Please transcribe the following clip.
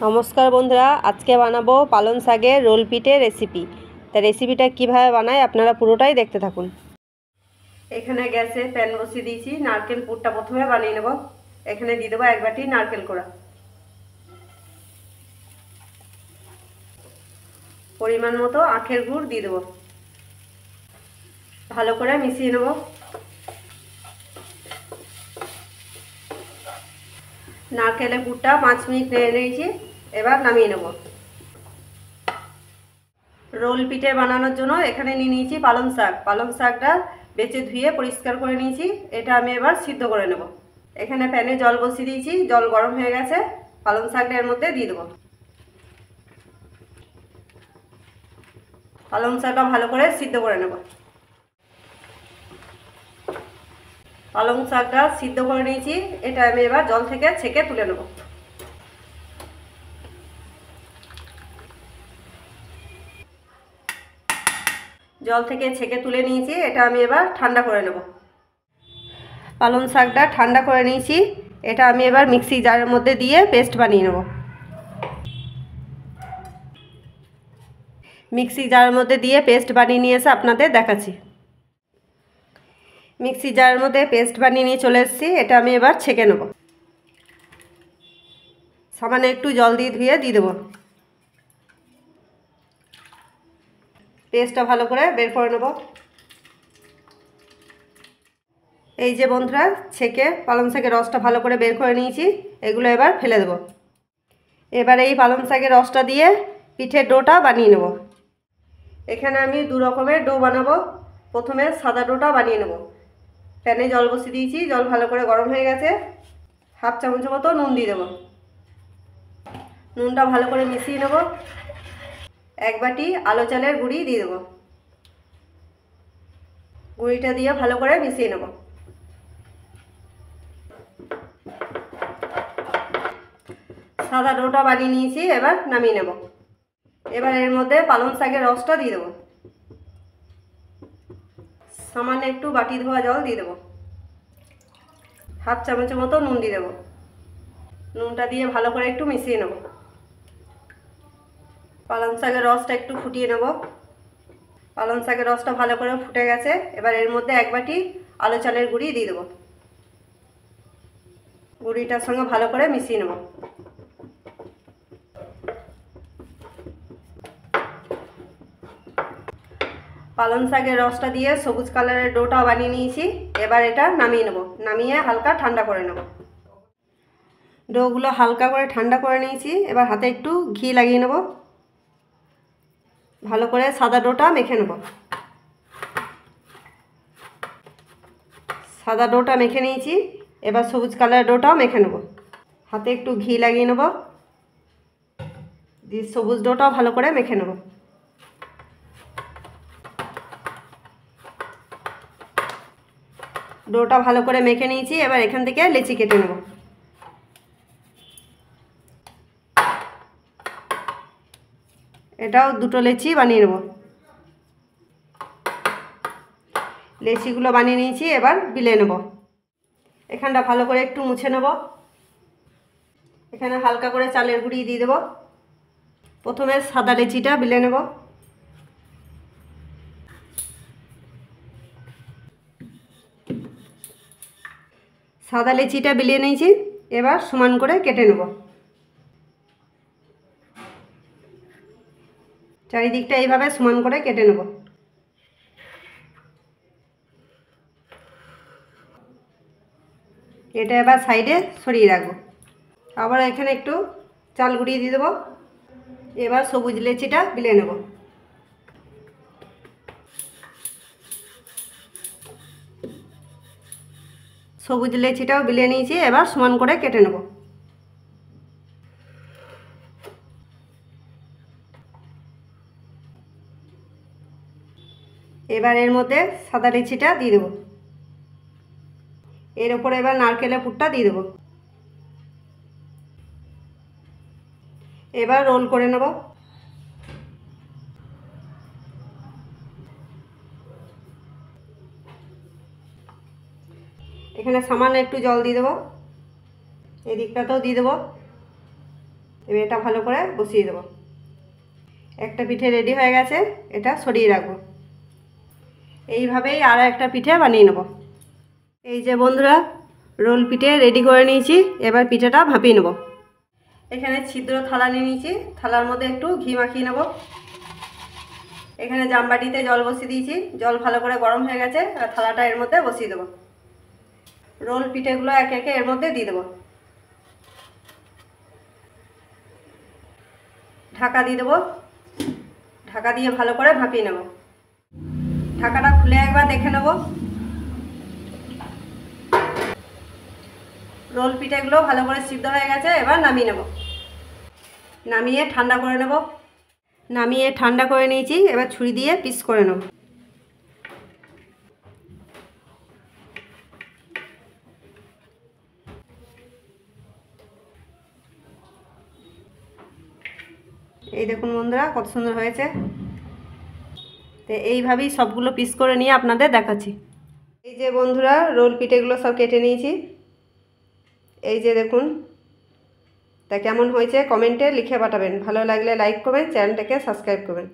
নমস্কার বন্ধুরা, আজকে বানাবো পালং শাকের রোল পিঠে রেসিপি। তা রেসিপিটা কিভাবে বানায় আপনারা পুরোটাই দেখতে থাকুন। এখানে গ্যাসে প্যান বসিয়ে দিয়েছি। নারকেল পুরটা প্রথমে বানিয়ে নেব। এখানে দিয়ে দেবো 1 বাটি নারকেল কোড়া, পরিমাণ মতো আখের গুড় দিয়ে দেবো, ভালো করে মিশিয়ে নেব। নারকেলের পুরটা 5 মিনিট নেড়ে নিয়েছি, এবার নামিয়ে নেব। রোল পিঠে বানানোর জন্য এখানে নিয়ে নিয়েছি পালং শাক। পালং শাকটা বেছে ধুয়ে পরিষ্কার করে নিয়েছি। এটা আমি এবার সিদ্ধ করে নেব। এখানে প্যানে জল বসিয়ে দিয়েছি, জল গরম হয়ে গেছে। পালং শাকটা এর মধ্যে দিয়ে দেবো। পালং শাকটা ভালো করে সিদ্ধ করে নেব। পালং শাকটা সিদ্ধ করে নিয়েছি, এটা আমি এবার জল থেকে ছেঁকে তুলে নেব। জল থেকে ছেঁকে তুলে নিয়েছি, এটা আমি এবার ঠান্ডা করে নেব। পালং শাকটা ঠান্ডা করে নিয়েছি, এটা আমি এবার মিক্সি জারের মধ্যে দিয়ে পেস্ট বানিয়ে নেব। মিক্সি জারের মধ্যে দিয়ে পেস্ট বানিয়ে নিয়ে এসে আপনাদের দেখাচ্ছি। মিক্সি জারের মধ্যে পেস্ট বানিয়ে নিয়ে চলে এসেছি, এটা আমি এবার ছেঁকে নেব। সামান্য একটু জল দিয়ে ধুয়ে দিয়ে দেবো। পেস্টটা ভালো করে বের করে নেব। এই যে বন্ধুরা, ছেঁকে পালং শাকের রসটা ভালো করে বের করে নিয়েছি, এগুলো এবার ফেলে দেব। এবার এই পালং শাকের রসটা দিয়ে পিঠের ডোটা বানিয়ে নেব। এখানে আমি 2 রকমের ডো বানাবো। প্রথমে সাদা ডোটা বানিয়ে নেব। প্যানে জল বসিয়ে দিয়েছি, জল ভালো করে গরম হয়ে গেছে। 1/2 চামচ মতো নুন দিয়ে দেবো। নুনটা ভালো করে মিশিয়ে নেব। 1 বাটি আলো চালের গুঁড়ি দিয়ে দেবো। গুঁড়িটা দিয়ে ভালো করে মিশিয়ে নেব। সাদা ডোটা বানিয়ে নিয়েছি, এবার নামিয়ে নেব। এবার এর মধ্যে পালং শাকের রসটা দিয়ে দেবো। সামান্য একটু বাটি ধোয়া জল দিয়ে দেবো। 1/2 চামচের মতো নুন দিয়ে দেবো। নুনটা দিয়ে ভালো করে একটু মিশিয়ে নেব। পালং শাকের রসটা একটু ফুটিয়ে নেব। পালং শাকের রসটা ভালো করে ফুটে গেছে। এবার এর মধ্যে 1 বাটি আলো চালের গুঁড়ি দিয়ে দেবো। গুঁড়িটার সঙ্গে ভালো করে মিশিয়ে নেব। পালং শাকের রসটা দিয়ে সবুজ কালারের ডোটা বানিয়ে নিয়েছি। এবার এটা নামিয়ে নেব। নামিয়ে হালকা ঠান্ডা করে নেব। ডোগুলো হালকা করে ঠান্ডা করে নিয়েছি, এবার হাতে একটু ঘি লাগিয়ে নেব। ভালো করে সাদা ডোটা মেখে নেব। সাদা ডোটা মেখে নিয়েছি, এবার সবুজ কালারের ডোটাও মেখে নেব। হাতে একটু ঘি লাগিয়ে নেব, দিয়ে সবুজ ডোটাও ভালো করে মেখে নেব। ডোটা ভালো করে মেখে নিয়েছি, এবার এখান থেকে লেচি কেটে নেব। এটাও 2টো লেচি বানিয়ে নেব। লেচিগুলো বানিয়ে নিয়েছি, এবার বিলে নেব। এখানটা ভালো করে একটু মুছে নেব। এখানে হালকা করে চালের গুঁড়ি দিয়ে দেব। প্রথমে সাদা লেচিটা বিলে নেব। সাদা লেচিটা বিলিয়ে নিয়েছি, এবার সমান করে কেটে নেব। চারিদিকটা এইভাবে সমান করে কেটে নেব। এটা এবার সাইডে সরিয়ে রাখবো। আবার এখানে একটু চাল গুঁড়িয়ে দিয়ে দেবো। এবার সবুজ লেচিটা বিলে নেব। সবুজ লেচিটাও বিলে নিয়েছি, এবার সমান করে কেটে নেব। এবার এর মধ্যে সাদা লেচিটা দিয়ে দেবো। এর উপরে এবার নারকেলের পুরটা দিয়ে দেবো। এবার রোল করে নেব। এখানে সামান্য একটু জল দিয়ে দেবো। এই দিকটাতেও দিয়ে দেবো। এবার এটা ভালো করে বসিয়ে দেবো। একটা পিঠে রেডি হয়ে গেছে, এটা সরিয়ে রাখবো। এইভাবেই আরও একটা পিঠে বানিয়ে নেব। এই যে বন্ধুরা, রোল পিঠে রেডি করে নিয়েছি। এবার পিঠেটা ভাপিয়ে নেব। এখানে ছিদ্র থালা নিয়ে নিয়েছি, থালার মধ্যে একটু ঘি মাখিয়ে নেব। এখানে জামবাটিতে জল বসিয়ে দিয়েছি, জল ভালো করে গরম হয়ে গেছে। আর থালাটা এর মধ্যে বসিয়ে দেবো। রোল পিঠেগুলো একে একে এর মধ্যে দিয়ে দেবো। ঢাকা দিয়ে দেবো। ঢাকা দিয়ে ভালো করে ভাপিয়ে নেব। ঢাকাটা খুলে একবার দেখে নেব। রোল পিঠেগুলো ভালো করে সিদ্ধ হয়ে গেছে। এবার নামিয়ে নেব। নামিয়ে ঠান্ডা করে নেব। নামিয়ে ঠান্ডা করে নিয়েছি। এবার ছুরি দিয়ে পিস করে নেব। এই দেখুন বন্ধুরা, কত সুন্দর হয়েছে। তো এইভাবেই সবগুলো পিস করে নিয়ে আপনাদের দেখাচ্ছি। এই যে বন্ধুরা, রোল পিঠেগুলো সব কেটে নিয়েছি। এই যে দেখুন। তা কেমন হয়েছে কমেন্টে লিখে পাঠাবেন। ভালো লাগলে লাইক করবেন, চ্যানেলটাকে সাবস্ক্রাইব করবেন।